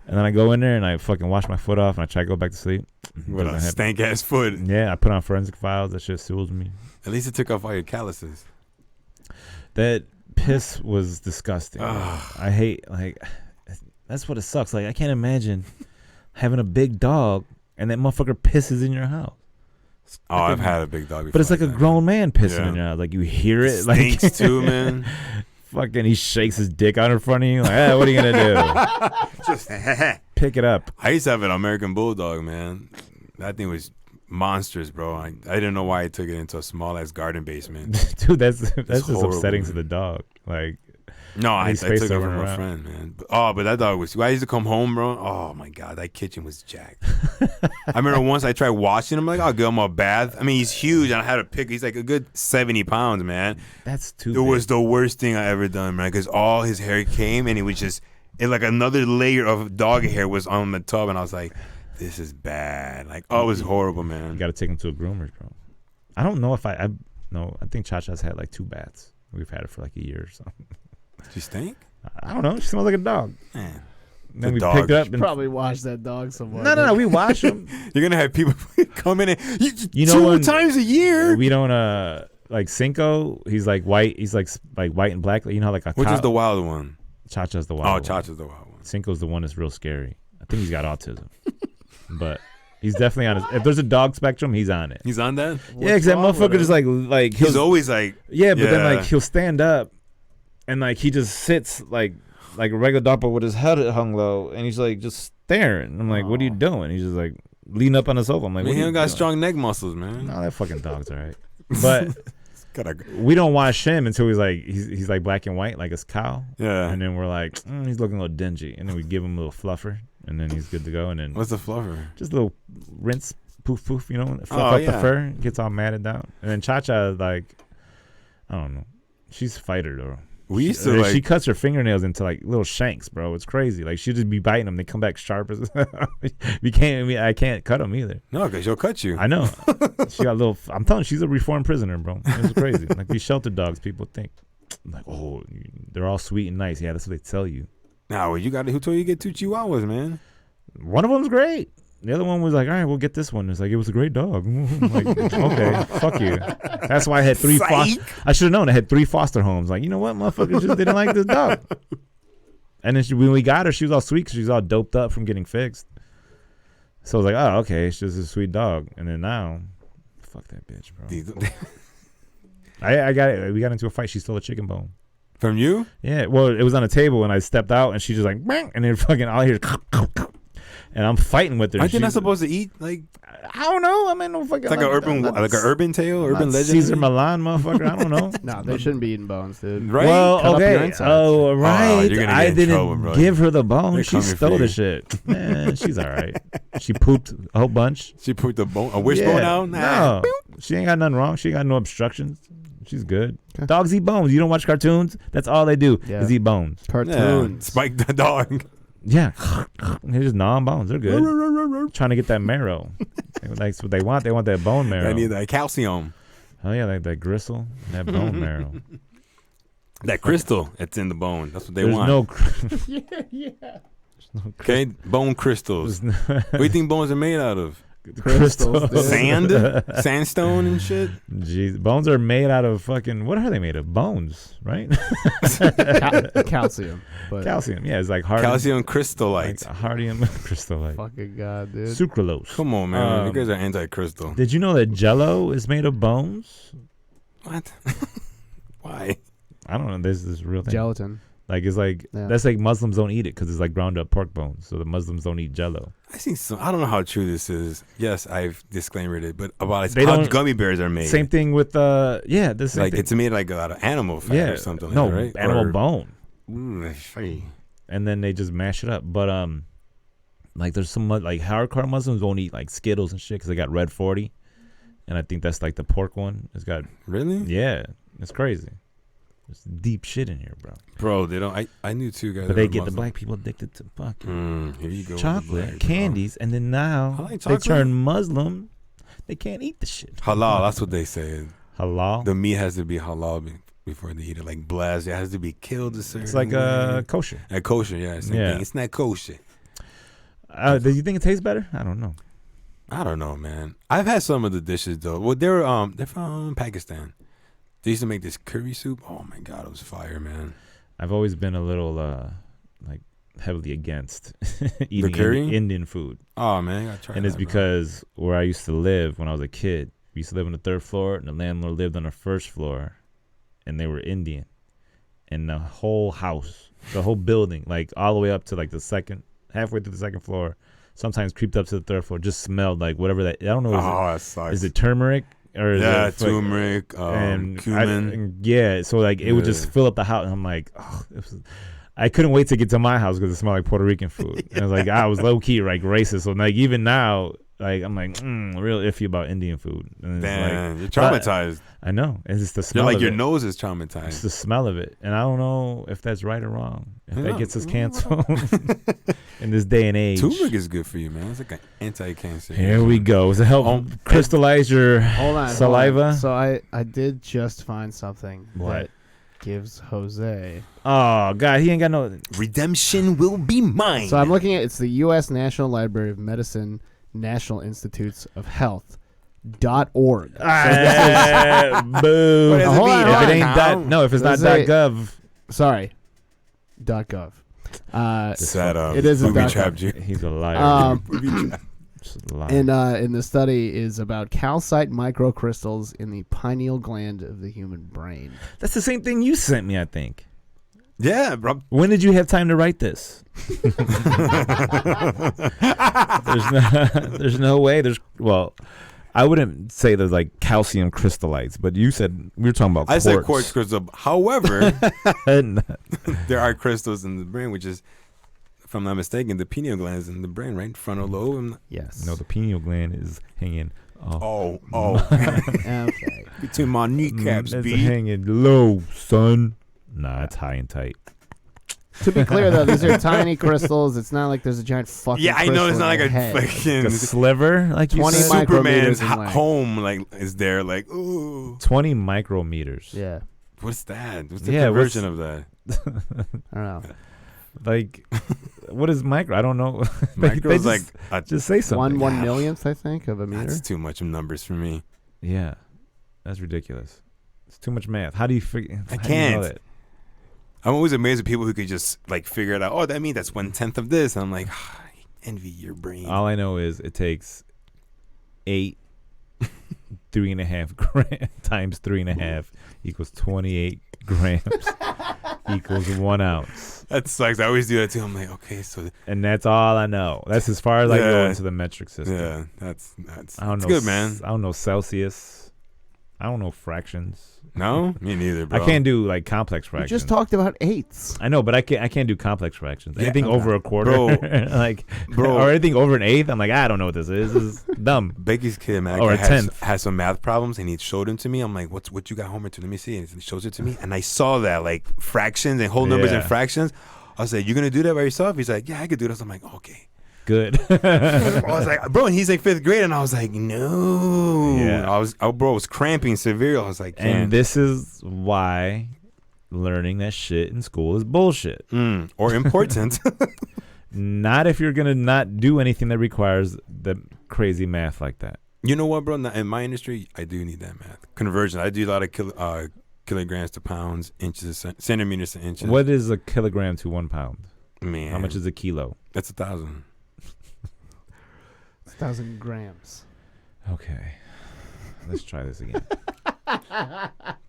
And then I go in there and I fucking wash my foot off, and I try to go back to sleep. With a stank ass foot. Yeah, I put on Forensic Files. That shit soothes me. At least it took off all your calluses. That piss was disgusting. I hate like. That's what it sucks. Like, I can't imagine having a big dog and that motherfucker pisses in your house. Oh, I've had a big dog before. But it's like a grown man pissing in your house. Like, you hear it. Stinks like, too, man. Fucking, he shakes his dick out in front of you. Like, hey, what are you going to do? Just pick it up. I used to have an American Bulldog, man. That thing was monstrous, bro. I didn't know why I took it into a small-ass garden basement. Dude, that's just horrible, upsetting man. to the dog. Like, no, I took it from a friend, man. But that dog was. I used to come home, bro. Oh my god, that kitchen was jacked. I remember once I tried washing him. Like, I'll give him a bath. I mean, he's huge, and I had to pick. He's like a good 70 pounds, man. That's too. It was the worst thing I ever done, man. Because all his hair came, and it was just, like another layer of dog hair was on the tub, and I was like, this is bad. Like, it was horrible, man. You got to take him to a groomer, bro. I don't know if I think Cha-Cha's had like 2 baths. We've had it for like a year or something. She stink? I don't know. She smells like a dog. Man. Then we picked it up and probably wash that dog somewhere. No. We wash him. You're gonna have people come in and you know 2 times a year. We don't like Cinco. He's like white. He's like white and black. You know, like a. Which is the wild one? Cha-Cha's the wild one. Oh, Cha-Cha's the wild one. Cinco's the one that's real scary. I think he's got autism, but. He's definitely on his. If there's a dog spectrum, he's on it. He's on that. Yeah, because that motherfucker is like he's always like. Yeah, but then like he'll stand up, and like he just sits like a regular dog, but with his head hung low, and he's like just staring. I'm like, what are you doing? He's just like leaning up on the sofa. I'm like, man, he don't got strong neck muscles, man. No, that fucking dog's alright. But we don't wash him until he's like black and white, like a cow. Yeah. And then we're like, he's looking a little dingy, and then we give him a little fluffer. And then he's good to go. And then what's a fluffer? Just a little rinse, poof, you know, fluff up the fur, gets all matted down. And then Cha-Cha, like, I don't know, she's a fighter though. She cuts her fingernails into like little shanks, bro. It's crazy. Like she'll just be biting them, they come back sharp as. I can't cut them either. No, because she'll cut you. I know. She got a little. I'm telling you, she's a reformed prisoner, bro. It's crazy. Like these shelter dogs, people think like, oh, they're all sweet and nice. Yeah, that's what they tell you. Nah, who told you to get 2 Chihuahuas, man? One of them's great. The other one was like, all right, we'll get this one. It's like, it was a great dog. Like, okay, fuck you. That's why I had 3 I should have known I had 3 foster homes. Like, you know what? Motherfuckers just didn't like this dog. And then when we got her, she was all sweet because she was all doped up from getting fixed. So I was like, oh, okay, it's just a sweet dog. And then now, fuck that bitch, bro. I got it. We got into a fight. She stole a chicken bone. From you? Yeah. Well, it was on a table and I stepped out and she just like, bang, and then fucking all here. And I'm fighting with her. Aren't you not supposed to eat like? I don't know. I mean, no fucking. It's like an urban tale, urban legend. Caesar Milan, motherfucker. I don't know. No, they shouldn't be eating bones, dude. Right? Well, Cut okay. Oh, right. You're gonna get I in didn't trouble, bro. give her the bone. She coming for stole you. the shit. Man, she's all right. She pooped a whole bunch. She pooped a wishbone out. No, she ain't got nothing wrong. She ain't got no obstructions. She's good. Dogs eat bones. You don't watch cartoons? That's all they do is eat bones. Cartoons. Spike the dog. Yeah, they're just gnawing bones. They're good. Trying to get that marrow. That's what they want. They want that bone marrow. They need that calcium. Oh yeah, like that gristle, that bone marrow. That crystal that's in the bone. That's what they There's want. No yeah. Okay, bone crystals. What do you think bones are made out of? Crystals, dude. Sand, sandstone, and shit. Jeez, bones are made out of fucking. What are they made of? Bones, right? Calcium. But Calcium. Yeah, it's like hard. Calcium crystallites. Like hardium crystallite. fucking god, dude. Sucralose. Come on, man. You guys are anti-crystal. Did you know that Jello is made of bones? What? Why? I don't know. This is real thing. Gelatin. Like it's like that's like Muslims don't eat it because it's like ground up pork bones. So the Muslims don't eat Jello. I see some. I don't know how true this is. Yes, I've disclaimed it, but about how gummy bears are made. Same thing with the same thing. It's made like a lot of animal fat or something. No, like that, right? animal bone. Ooh, and then they just mash it up. But like there's some like hardcore Muslims won't eat like Skittles and shit because they got red 40, and I think that's like the pork one. It's got really it's crazy. There's deep shit in here, bro. They don't. I knew two guys. But they get the black people addicted to fucking here you go chocolate, candies, and then now they turn Muslim. They can't eat the shit. Halal. That's what they say. Halal. The meat has to be halal before they eat it. Like blast, it has to be killed a certain It's like kosher. Kosher, yeah. Same thing. It's not kosher. Do you think it tastes better? I don't know. I don't know, man. I've had some of the dishes though. Well, they're from Pakistan. They used to make this curry soup. Oh my god, it was fire, man. I've always been a little like heavily against eating Indian food. Oh man, I gotta try. And it's because where I used to live when I was a kid, we used to live on the 3rd floor, and the landlord lived on the 1st floor, and they were Indian. And the whole house, the whole building, like all the way up to like the halfway to the 2nd floor, sometimes creeped up to the 3rd floor, just smelled like whatever that. I don't know. That sucks. Is it turmeric? Or turmeric, and cumin. So like it would just fill up the house, and I'm like, I couldn't wait to get to my house because it smelled like Puerto Rican food. And I was like, I was low key like racist. So like even now, like I'm like real iffy about Indian food. And damn, you're traumatized. I know. It's just the smell. You're like your nose is traumatized. It's the smell of it, and I don't know if that's right or wrong. If that gets us canceled in this day and age. Turmeric is good for you, man. It's like an anti-cancer. Here we go. Does it help crystallize your saliva? So I did just find something that gives Jose. Oh God, he ain't got no redemption will be mine. So I'm looking at it's the U.S. National Library of Medicine, National Institutes of Health. .org. Boo. If it's not .gov. Sorry. .gov. It is a .gov. He's a liar. And the study is about calcite microcrystals in the pineal gland of the human brain. That's the same thing you sent me, I think. Yeah, bro. When did you have time to write this? There's no way. I wouldn't say there's like calcium crystallites, but you said we were talking about quartz. I said quartz crystal. However, there are crystals in the brain, which is, if I'm not mistaken, the pineal gland is in the brain, right? Frontal lobe. Yes. No, the pineal gland is hanging. Okay. Between my kneecaps, it's hanging low, son. Nah, it's high and tight. To be clear, though, these are tiny crystals. It's not like there's a giant fucking. Yeah, I know it's not like a head. fucking sliver, like 20 Superman's micrometers home, like is there, like ooh. 20 micrometers. Yeah. What's that? What's the conversion of that? I don't know. Like, what is micro? I don't know. Micro's like just say something. 1 millionth, I think, of a meter. That's too much numbers for me. Yeah, that's ridiculous. It's too much math. How do you figure? I can't. I'm always amazed at people who could just like figure it out. Oh, that means that's 1/10 of this. And I'm like, I envy your brain. All I know is it takes 8 3.5 grams times 3.5 equals 28 grams equals 1 ounce. That sucks. I always do that too. I'm like, okay, so. And that's all I know. That's as far as I go into the metric system. Yeah, that's I don't know. Good, man. I don't know Celsius. I don't know fractions. No, me neither, bro. I can't do like complex fractions. You just talked about eighths. I know, but I can't do complex fractions. Yeah, anything over a quarter, or anything over an eighth, I'm like, I don't know what this is. This is dumb. Becky's kid, man, or a tenth has some math problems, and he showed them to me. I'm like, what you got homework to? Let me see. And he shows it to me, and I saw that like fractions and whole numbers and fractions. I was like, you gonna do that by yourself? He's like, yeah, I could do this. I'm like, okay. Good. I was like, bro, and he's like 5th grade, and I was like, no. Yeah. I was cramping severe. I was like, and this is why learning that shit in school is bullshit. Or important. Not if you're gonna not do anything that requires the crazy math like that. You know what, bro? In my industry, I do need that math conversion. I do a lot of kilograms to pounds, inches, centimeters to inches. What is a kilogram to 1 pound? Man, how much is a kilo? That's 1,000. 1,000 grams. Okay, let's try this again.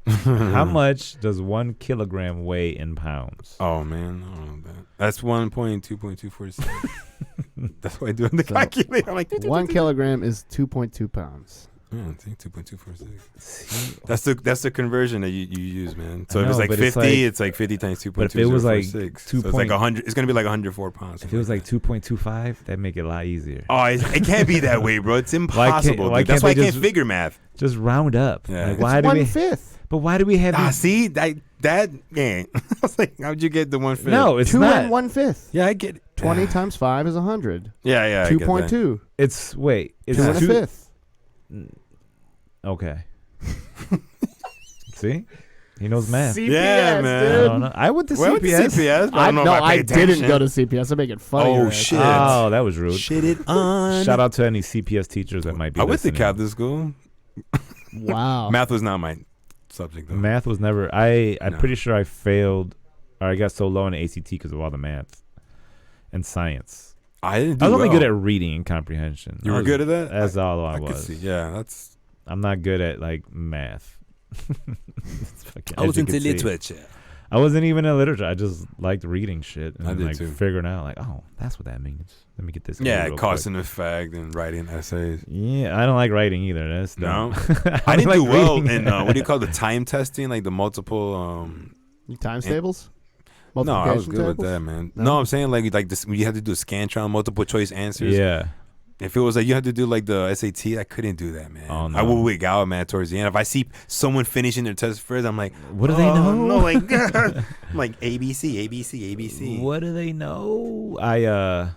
How much does 1 kilogram weigh in pounds? Oh man, I don't know that. That's 1.247. That's why I do it in the calculator. I'm like, 1 kilogram is 2.2 pounds. Yeah, I think 2.246. That's the conversion that you use, man. So if it's like 50, it's like 50 times 2.246. But if it was like 2. So it's like 100. It's gonna be like 104 pounds. If it was like 2.25, that'd make it a lot easier. Oh, it can't be that way, bro. It's impossible. That's why I can't figure math. Just round up. Yeah. Like, why do 1/5? But why do we have? See that man. I was like, how'd you get the 1/5? No, it's 2 not. 1/5. Yeah, I get it. 20 times 5 is 100. Yeah. 2.2. It's 2 1/5. Okay. See, he knows math. CPS, yeah, man. Dude. I don't know. I went to CPS. I don't know if I didn't go to CPS. I'm making fun of you. Oh shit! Oh, that was rude. Shit it on. Shout out to any CPS teachers that might be. I went to listening. Catholic school. Wow. Math was not my subject though. Math was never. I'm pretty sure I failed, or I got so low in the ACT because of all the math and science. I was only good at reading and comprehension. You were good at that? That's all I was. Could see. Yeah, I'm not good at like math. I was into literature. I wasn't even in literature. I just liked reading shit and I did like too. figuring out like, oh, that's what that means. Let me get this. Yeah, cause and effect and writing essays. Yeah, I don't like writing either. That's dumb. No, I didn't do well in what do you call the time testing, like the multiple times tables. No, I was good with that, man. No, I'm saying like this, you had to do a Scantron, multiple choice answers. Yeah. If it was like you had to do like the SAT, I couldn't do that, man. Oh, no. I would wig out, man, towards the end. If I see someone finishing their test first, I'm like, what do they know? No, like, I'm like ABC. What do they know? I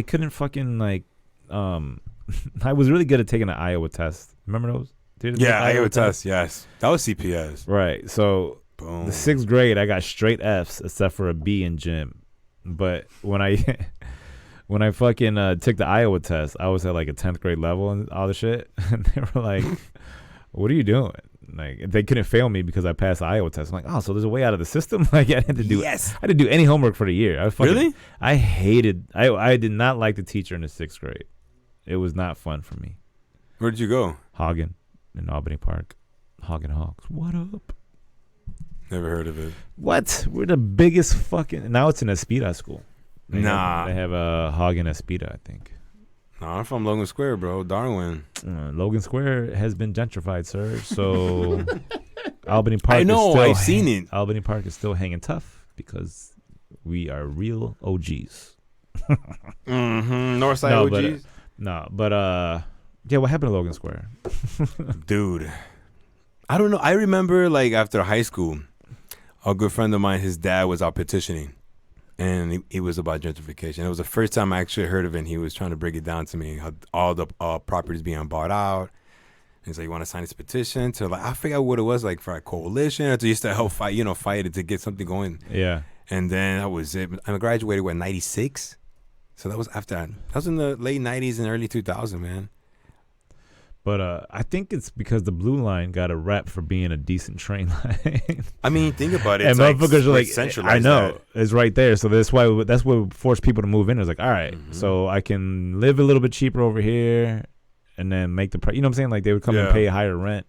couldn't fucking like, I was really good at taking the Iowa test. Remember those? Yeah, Iowa test. Yes, that was CPS. Right. So boom. The 6th grade, I got straight Fs except for a B in gym. But when I fucking took the Iowa test, I was at like a 10th grade level and all the shit. And they were like, what are you doing? Like, they couldn't fail me because I passed the Iowa test. I'm like, oh, so there's a way out of the system? Like, I didn't do any homework for the year. Really? I hated, I did not like the teacher in the 6th grade. It was not fun for me. Where did you go? Hagen in Albany Park. Hagen Hawks. What up? Never heard of it. What? We're the biggest fucking... Now it's an Espida school. They have a Hagen Espida, I think. No, I'm from Logan Square, bro. Darwin. Logan Square has been gentrified, sir. So Albany Park. I know. I've seen it. Albany Park is still hanging tough because we are real OGs. Northside OGs. Yeah. What happened to Logan Square, dude? I don't know. I remember like after high school, a good friend of mine, his dad was out petitioning. And it was about gentrification. It was the first time I actually heard of it. And he was trying to break it down to me, how all the properties being bought out. And he's like, you want to sign this petition? To like, I forgot what it was, like for a coalition or to just to help fight it to get something going. Yeah. And then that was it. I graduated, 96? So that was after that. That was in the late 90s and early 2000s, man. But I think it's because the Blue Line got a rap for being a decent train line. I mean, think about it. And motherfuckers are like, I know, that. It's right there. So that's what forced people to move in. It was like, all right, so I can live a little bit cheaper over here, and then make the price. You know what I'm saying? Like they would come and pay higher rent.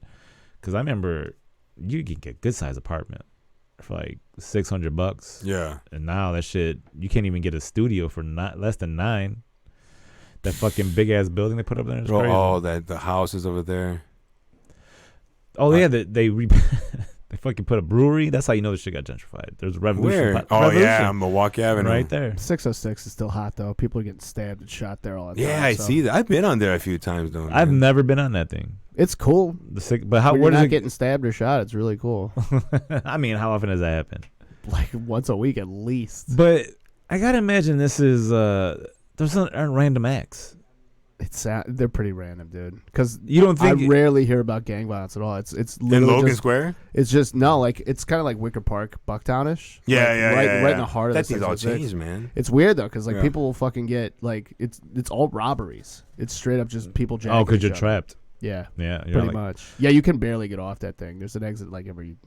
Because I remember you could get a good size apartment for like $600. Yeah. And now that shit, you can't even get a studio for not less than $9. That fucking big ass building they put up there is crazy. Oh, that the houses over there. Oh yeah, they fucking put a brewery. That's how you know the shit got gentrified. There's a Revolution. Where? Oh yeah, Milwaukee Avenue. Right there. 606 is still hot though. People are getting stabbed and shot there all the time. Yeah, I see that. I've been on there a few times though. I've never been on that thing. It's cool. But how? Where not getting stabbed or shot? It's really cool. I mean, how often does that happen? Like once a week at least. But I gotta imagine this is those aren't random acts. They're pretty random, dude. Because you don't think I rarely hear about gang violence at all. It's literally in Logan just, Square. It's just it's kind of like Wicker Park, Bucktownish. Right in the heart of that thing's all changed, man. It's weird though, because like people will fucking get like it's all robberies. It's straight up just people jacking. Oh, because you're trapped. Yeah, pretty much. Yeah, you can barely get off that thing. There's an exit like every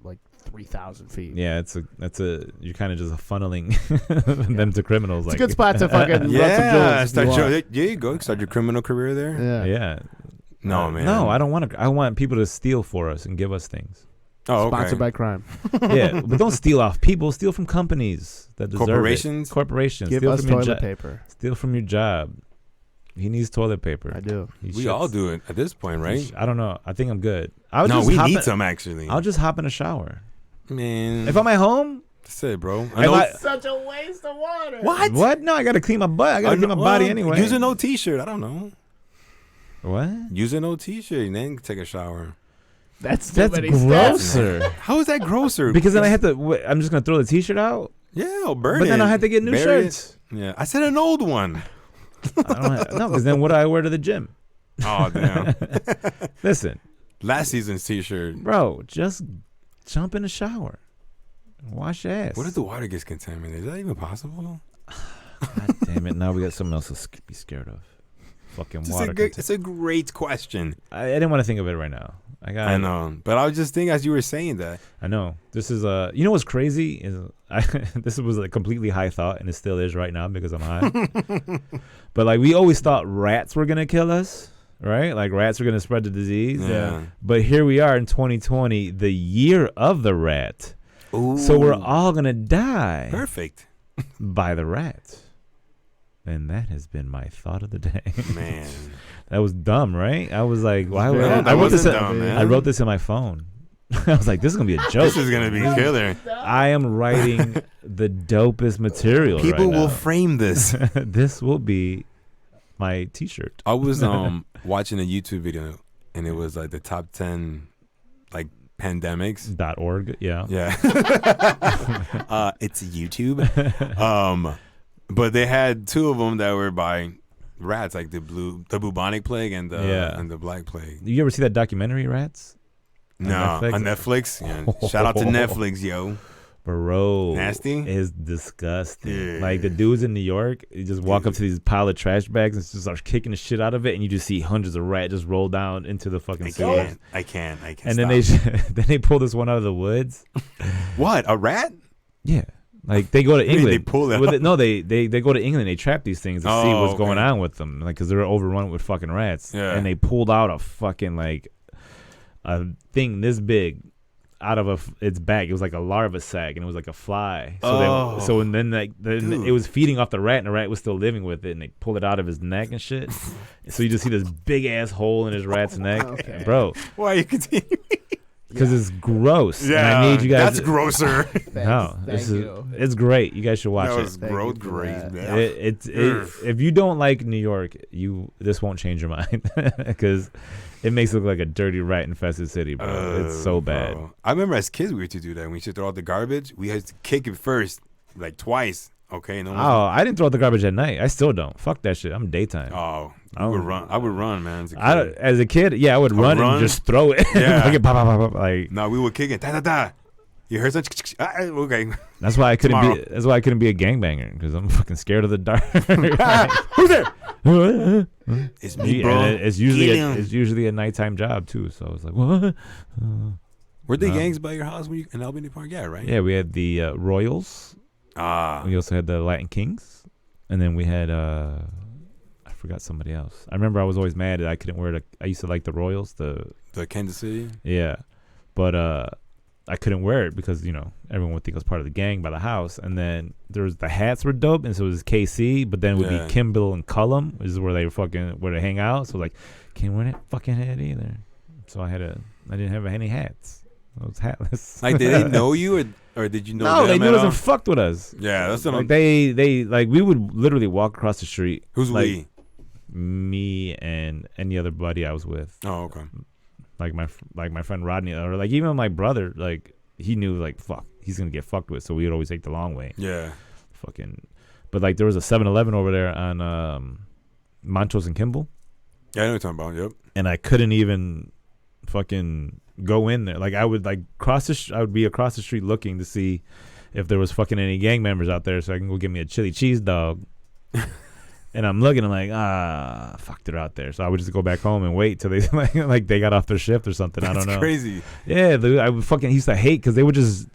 3,000 feet. Yeah, you're kind of just funneling them to criminals. It's a good spot to fucking there you go. Start your criminal career there. Yeah. No, man. No, I don't want to. I want people to steal for us and give us things. Oh, okay. Sponsored by crime. Yeah, but don't steal off people. Steal from companies that deserve Corporations? it. Corporations. Give steal us from your toilet paper. Steal from your job. He needs toilet paper. I do. We all do it at this point, right? I don't know. I think I'm good. We need some actually. I'll just hop in a shower. Man, if I'm at home, that's it, bro. Such a waste of water. What? No, I gotta clean my butt. I gotta clean my body anyway. Use an old t-shirt. I don't know. What? Use an old t-shirt and then take a shower. That's grosser. How is that grosser? Because then I have to. I'm just gonna throw the t-shirt out. Yeah, I'll burn it. But then I have to get new shirts. Yeah, I said an old one. No, because then what do I wear to the gym? Oh damn! Listen, last season's t-shirt, bro. Just jump in the shower, wash your ass. What if the water gets contaminated? Is that even possible? God damn it! Now we got something else to be scared of. Fucking water. It's a great question. I didn't want to think of it right now. I know, but I was just thinking as you were saying that. I know this is you know what's crazy is this was a completely high thought, and it still is right now because I'm high. But like we always thought rats were gonna kill us, right? Like rats are gonna spread the disease. Yeah. But here we are in 2020, the year of the rat. Ooh. So we're all gonna die. Perfect. By the rat. And that has been my thought of the day. Man. That was dumb, right? I was like, why would I wrote this dumb, man. I wrote this in my phone. I was like, this is going to be a joke. This is going to be killer. I am writing the dopest material. People will frame this. This will be my t-shirt. I was watching a YouTube video, and it was like the top 10 like pandemics. .org, yeah. Yeah. It's YouTube. But they had two of them that were by rats, like the bubonic plague and the black plague. You ever see that documentary, Rats? No, on Netflix. Yeah. Shout out to Netflix, yo. Bro, nasty is disgusting. Yeah. Like the dudes in New York, you just walk up to these pile of trash bags and just start kicking the shit out of it, and you just see hundreds of rats just roll down into the fucking sewer. I can't. And then they pull this one out of the woods. What, a rat? Yeah. Like they go to England. They pull it. They go to England. They trap these things to see what's going on with them, like because they're overrun with fucking rats. Yeah. And they pulled out a fucking like a thing this big out of its back. It was like a larva sac, and it was like a fly. So then it was feeding off the rat, and the rat was still living with it, and they pulled it out of his neck and shit. So you just see this big ass hole in his rat's neck, bro. Why are you continuing? Because it's gross. Yeah, and I need you guys. That's grosser. It's great. You guys should watch it. That was great. If you don't like New York, this won't change your mind because it makes it look like a dirty rat infested city, bro. It's so bad. Bro. I remember as kids we used to do that. When we used to throw out the garbage, we had to kick it first, like twice. Okay. I didn't throw out the garbage at night. I still don't. Fuck that shit. I'm daytime. Oh. I would run, man. As a kid, I would run and just throw it. Yeah. Like, no, we would kick it. Da. You heard such? Okay. That's why I couldn't be. That's why I couldn't be a gangbanger because I'm fucking scared of the dark. Who's there? It's me, bro. It's usually a nighttime job too. So I was like, what? Were the gangs by your house in Albany Park? Yeah, right. Yeah, we had the Royals. We also had the Latin Kings, and then we had I forgot somebody else. I remember I was always mad that I couldn't wear I used to like the Royals, the Kansas City. Yeah, but I couldn't wear it because everyone would think I was part of the gang by the house. And then the hats were dope, and so it was KC. But then it would be Kimball and Cullum, is where they hang out. So can't wear that fucking hat either. So I didn't have any hats. I was hatless. Like, did they know you or did you know? No, them they knew us and fucked with us. Yeah, that's what they we would literally walk across the street. Who's we? Me and any other buddy I was with. Oh, okay. Like my friend Rodney, or even my brother, he knew fuck, he's gonna get fucked with, so we would always take the long way. Yeah. But there was a 7-Eleven over there on Montrose and Kimball. Yeah, I know what you're talking about. Yep. And I couldn't even fucking go in there. I would I would be across the street looking to see if there was fucking any gang members out there, so I can go get me a chili cheese dog. And I'm looking, I'm like, fuck, they're out there. So I would just go back home and wait till they they got off their shift or something. I don't know. That's crazy. Yeah, dude, I would fucking used to hate because they would just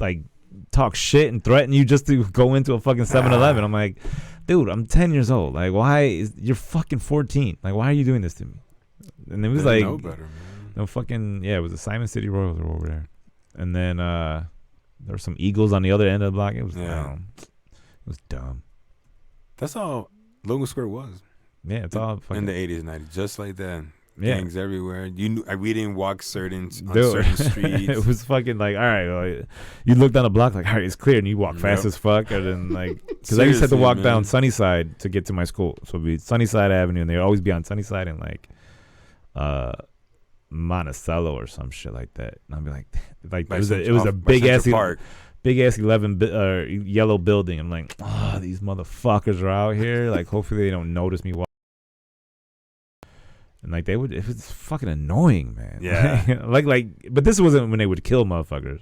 talk shit and threaten you just to go into a fucking 7-Eleven. I'm like, dude, I'm 10 years old. You're fucking 14. Why are you doing this to me? And it was know better, man. No fucking, it was the Simon City Royals were over there. And then there were some Eagles on the other end of the block. It was dumb. It was dumb. That's all Logan Square was. Yeah, it's all fucking in the 80s and 90s, just like that. Yeah. Gangs everywhere. You knew, we didn't walk certain streets. It was fucking all right. You look down the block all right, it's clear, and you walk fast as fuck. And then because I used to have to walk down Sunnyside to get to my school, so it'd be Sunnyside Avenue, and they'd always be on Sunnyside and Monticello or some shit like that. And I'd be it was a big ass park. Big ass 11 yellow building. I'm like, these motherfuckers are out here. Hopefully they don't notice me. And it was fucking annoying, man. Yeah. But this wasn't when they would kill motherfuckers.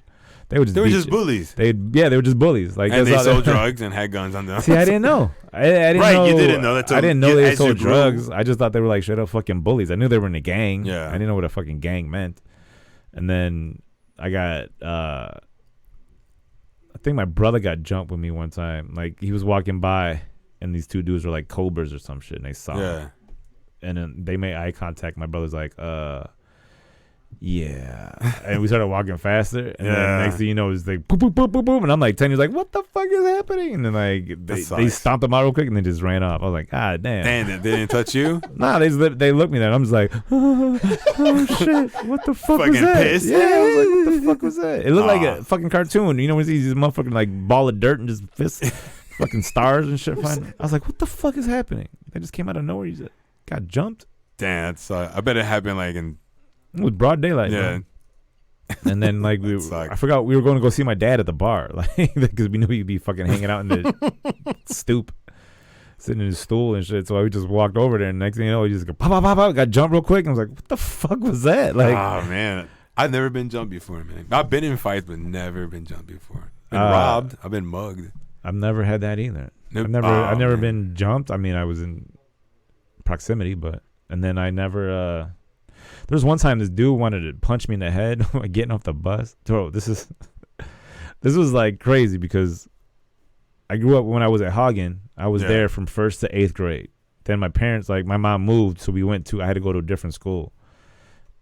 They were just bullies. They were just bullies. And they sold drugs and had guns on them. See, I didn't know. I didn't know. You didn't know that. I didn't know they sold drugs. I just thought they were straight up fucking bullies. I knew they were in a gang. Yeah. I didn't know what a fucking gang meant. And then I got I think my brother got jumped with me one time. He was walking by, and these two dudes were cobras or some shit, and they saw him. And then they made eye contact. My brother's like, yeah. And we started walking faster. And then next thing you know, it's boop, boop, boop, boop, boop. And I'm 10 years what the fuck is happening? And then they stomped them out real quick and they just ran off. I was like, God damn. Damn, they didn't touch you? Nah, they looked me there. And I'm just like, oh shit. What the fuck was that? Pissed? Yeah, I was like, what the fuck was that? It looked like a fucking cartoon. You know when you see these motherfucking ball of dirt and just fists fucking stars and shit. I was like, what the fuck is happening? They just came out of nowhere. You just got jumped. Damn, I bet it happened it was broad daylight. Yeah. Man. And then I forgot we were going to go see my dad at the bar, because we knew he'd be fucking hanging out in the stoop, sitting in his stool and shit. So we just walked over there, and next thing you know, he just go pop, pop, pop, pop, got jumped real quick, and I was like, what the fuck was that? Oh man, I've never been jumped before, man. I've been in fights, but never been jumped before. Been robbed. I've been mugged. I've never had that either. I've never been jumped. I mean, I was in proximity, and then I never. There was one time this dude wanted to punch me in the head getting off the bus. Bro, this was crazy because I grew up when I was at Hagen. I was there from 1st to 8th grade. Then my parents, my mom moved, so I had to go to a different school.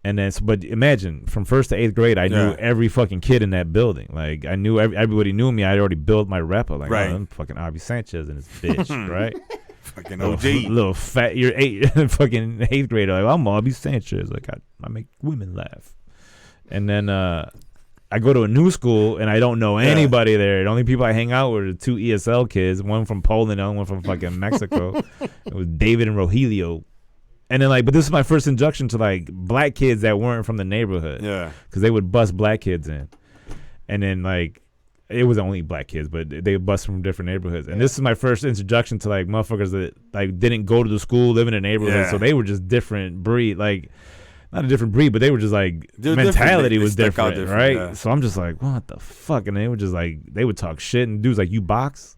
And then, but imagine from 1st to 8th grade, I knew every fucking kid in that building. I knew everybody knew me. I'd already built my rep up. I'm fucking Avi Sanchez and his bitch, right? Fucking OG. Little fat, you're 8th grader. I'm Avi Sanchez. I make women laugh. And then I go to a new school and I don't know anybody there. The only people I hang out with are 2 ESL kids, one from Poland and one from fucking Mexico. It was David and Rogelio. And then but this is my first introduction to black kids that weren't from the neighborhood. Yeah. Because they would bust black kids in. And then it was only black kids, but they would bust from different neighborhoods. And this is my first introduction to motherfuckers that didn't go to the school, live in a neighborhood. So they were just different breed. Not a different breed, but they were just mentality was different, right? Yeah. So I'm just what the fuck? And they were just they would talk shit, and dudes you box.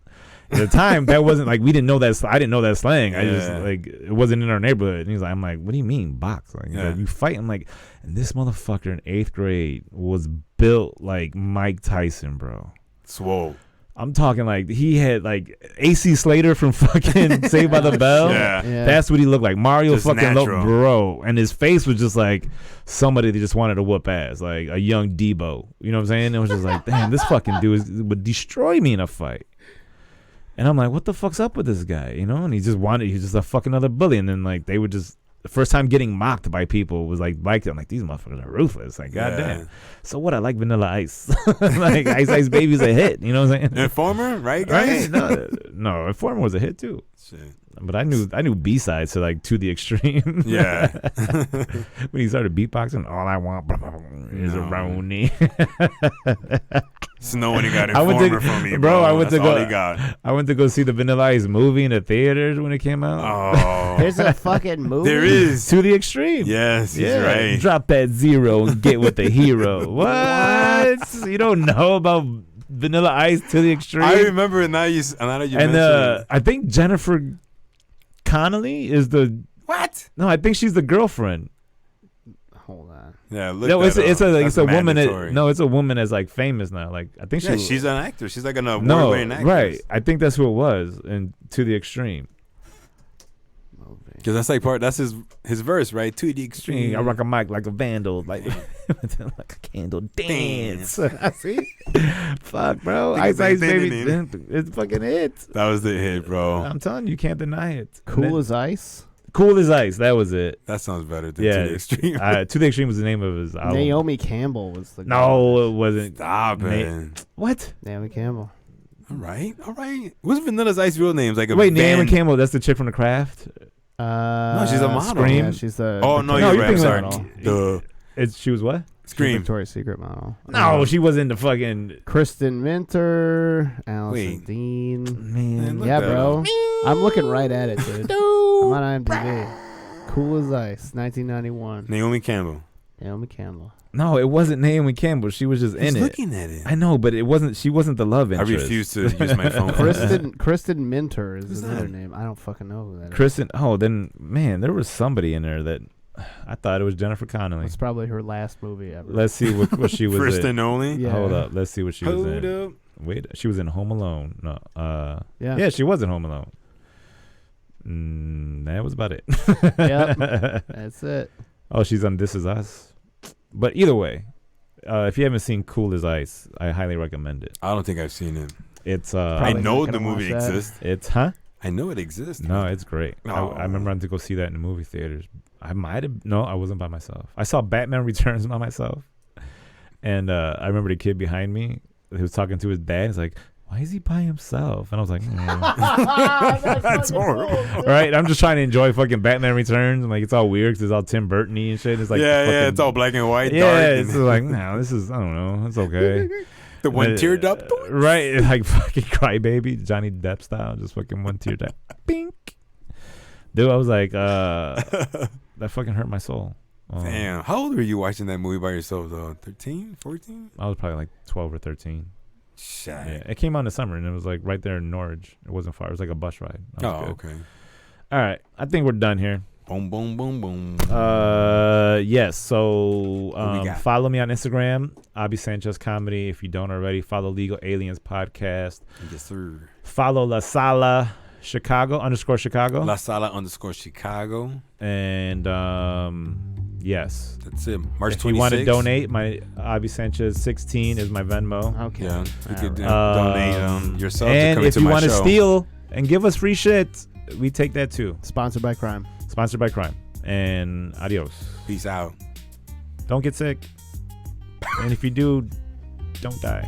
At the time, that wasn't we didn't know that. I didn't know that slang. I just it wasn't in our neighborhood. And he's I'm what do you mean box? You fight? I'm and this motherfucker in 8th grade was built like Mike Tyson, bro. Swole. I'm talking like he had like AC Slater from fucking Saved by the Bell. Yeah. That's what he looked like. Mario Just fucking looked, natural. bro. And his face was just like somebody that just wanted to whoop ass, like a young Debo. You know what I'm saying? It was just like, damn, this fucking dude would destroy me in a fight. And I'm like, what the fuck's up with this guy? You know? And he's just a fucking other bully. And then like they would just, the first time getting mocked by people was like, I'm like, these motherfuckers are ruthless. Like, goddamn. So what? I like Vanilla Ice. Like Ice Baby's a hit. You know what I'm saying? Informer, right, guys? Right? No, Informer was a hit too. Shit. But I knew B-sides to like To the Extreme. Yeah. When he started beatboxing, all I want is a Roni. So no one got Informer from me, bro. I went to go see the Vanilla Ice movie in the theaters when it came out. Oh, There's a fucking movie. there is. To the Extreme. Yes, he's right. Drop that zero and get with the hero. What? You don't know about Vanilla Ice To the Extreme? I remember now you mentioned it. I think Jennifer Connelly is the What? No, I think she's the girlfriend. Hold on. Yeah, look. No, it's a woman. It's a woman that's like famous now. Like I think she's an actor. She's like an award-winning actress. Right. I think that's who it was in To the Extreme. Because that's like that's his verse, right? To the extreme. I rock a mic like a vandal, like like a candle dance. See? Fuck, bro. Ice Baby, it's fucking hit. That was the hit, bro. I'm telling you, can't deny it. Cool as Ice. Cool as Ice. That was it. That sounds better than To the Extreme. To the Extreme was the name of his album. Naomi Campbell was the. No, it wasn't. Stop it. What? Naomi Campbell. All right. What's Vanilla Ice real names? Like Naomi Campbell. That's the chick from The Craft. No, she's a model. Scream. Yeah, she's the. Oh no, you're right. I'm sorry. She was what? Scream. Victoria's Secret model. No, she was in the fucking Kristen Minter, Allison Dean. Man, yeah, bro. I'm looking right at it, dude. I'm on IMDb. Cool as Ice, 1991. Naomi Campbell. No, it wasn't Naomi Campbell. She was just in it. Looking at it. I know, but it wasn't. She wasn't the love interest. I refuse to use my phone. Kristen Minter is another name. I don't fucking know who that is. Kristen. Oh, then man, there was somebody in there that I thought it was Jennifer Connelly. It's probably her last movie ever. Let's see what she was. First in. and only. Yeah. Hold up. Let's see what she was in. Up. Wait, she was in Home Alone. No. Yeah, she was in Home Alone. That was about it. Yep. That's it. Oh, she's on This Is Us. But either way, if you haven't seen Cool as Ice, I highly recommend it. I don't think I've seen it. It's I know the movie exists. It's I know it exists. No, it's great. Oh. I remember having to go see that in the movie theaters. I might have. No, I wasn't by myself. I saw Batman Returns by myself, and I remember the kid behind me. He was talking to his dad. He's like, "Why is he by himself?" And I was like, "That's horrible." Right? I'm just trying to enjoy fucking Batman Returns. I'm like, it's all weird because it's all Tim Burton-y and shit. It's like it's all black and white. Yeah, dark it's like, no, this is, I don't know, it's okay. The one teared up, right? Like fucking Crybaby, Johnny Depp style, just fucking one teared up. Bink. Dude, I was like, that fucking hurt my soul. Damn, how old were you watching that movie by yourself though? 13, 14? I was probably like 12 or 13. Shit. Yeah, it came out in the summer and it was like right there in Norwich. It wasn't far. It was like a bus ride. Okay. All right, I think we're done here. Boom, boom, boom, boom. Yes. So follow me on Instagram, Abi Sanchez Comedy. If you don't already, follow Legal Aliens Podcast. Yes, sir. Follow La Sala Chicago _Chicago. La Sala _Chicago. And yes, that's it. March 26th. If you want to donate, my Abi Sanchez 16 is my Venmo. Okay. Yeah, you could donate yourself. And if you want to steal and give us free shit, we take that too. Sponsored by crime. And adios. Peace out. Don't get sick. And if you do, don't die.